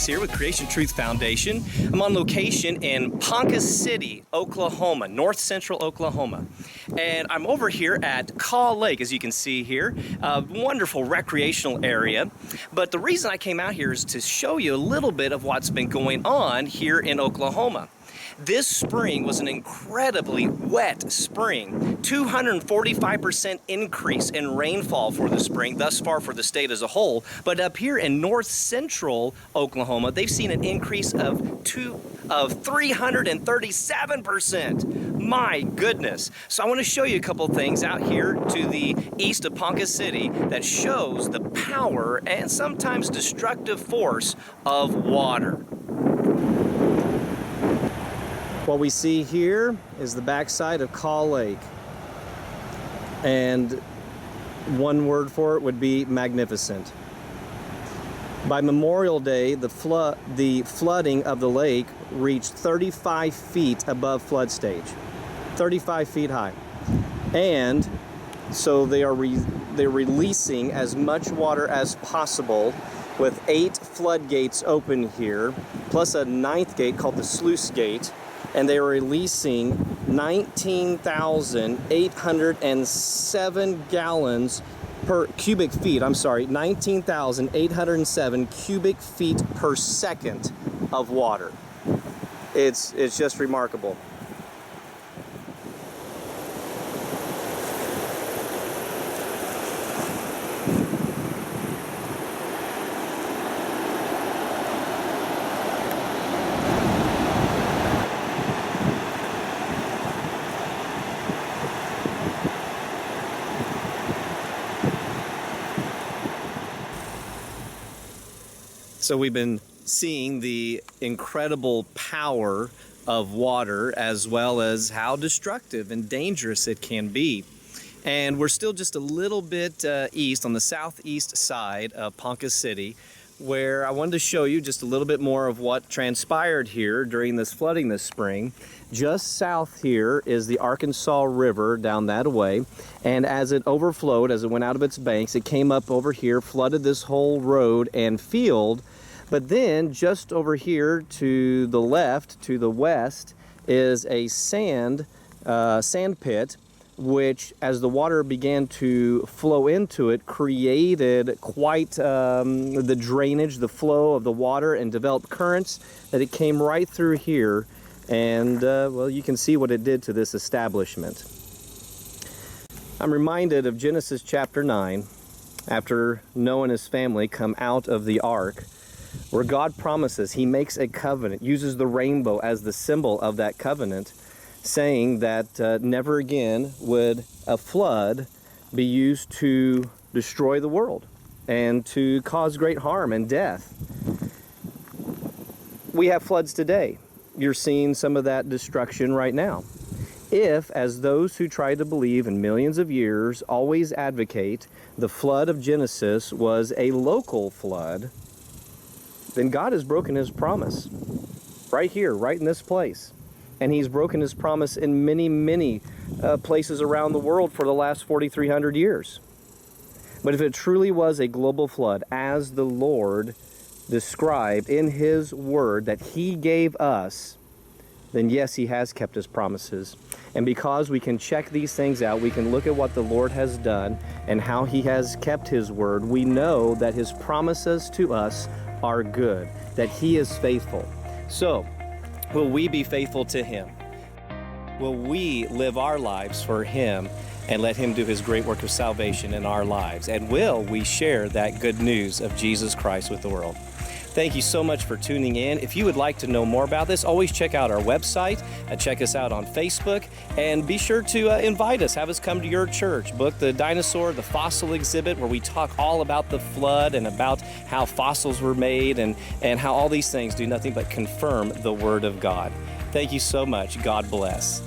Here with Creation Truth Foundation. I'm on location in Ponca City, Oklahoma, north central Oklahoma. And I'm over here at Kaw Lake, as you can see here, a wonderful recreational area. But the reason I came out here is to show you a little bit of what's been going on here in Oklahoma. This spring was an incredibly wet spring. 245% increase in rainfall for the spring, thus far for the state as a whole. But up here in north central Oklahoma, they've seen an increase of 337%. My goodness. So I want to show you a couple things out here to the east of Ponca City that shows the power and sometimes destructive force of water. What we see here is the backside of Kaw Lake, and one word for it would be magnificent. By Memorial Day, the flooding of the lake reached 35 feet above flood stage, 35 feet high, and so they're releasing as much water as possible with 8 floodgates open here, plus a 9th gate called the sluice gate. And they are releasing 19,807 gallons per cubic feet, 19,807 cubic feet per second of water. It's just remarkable. So we've been seeing the incredible power of water as well as how destructive and dangerous it can be. And we're still just a little bit east on the southeast side of Ponca City, where I wanted to show you just a little bit more of what transpired here during this flooding this spring. Just south here is the Arkansas River down that way, and as it overflowed, as it went out of its banks, it came up over here, flooded this whole road and field. But then just over here to the left, to the west, is a sand pit, which as the water began to flow into it, created quite the drainage, the flow of the water, and developed currents that it came right through here. And well, you can see what it did to this establishment. I'm reminded of Genesis chapter 9, after Noah and his family come out of the ark, where God promises, he makes a covenant, uses the rainbow as the symbol of that covenant, saying that never again would a flood be used to destroy the world and to cause great harm and death. We have floods today. You're seeing some of that destruction right now. If, as those who try to believe in millions of years always advocate, the flood of Genesis was a local flood, then God has broken his promise right here, right in this place. And he's broken his promise in many, many places around the world for the last 4,300 years. But if it truly was a global flood, as the Lord described in his word that he gave us, then yes, he has kept his promises. And because we can check these things out, we can look at what the Lord has done and how he has kept his word. We know that his promises to us are good, that he is faithful. So, will we be faithful to him? Will we live our lives for him and let him do his great work of salvation in our lives? And will we share that good news of Jesus Christ with the world? Thank you so much for tuning in. If you would like to know more about this, always check out our website, check us out on Facebook, and be sure to invite us, have us come to your church. Book the dinosaur, the fossil exhibit, where we talk all about the flood and about how fossils were made and how all these things do nothing but confirm the Word of God. Thank you so much. God bless.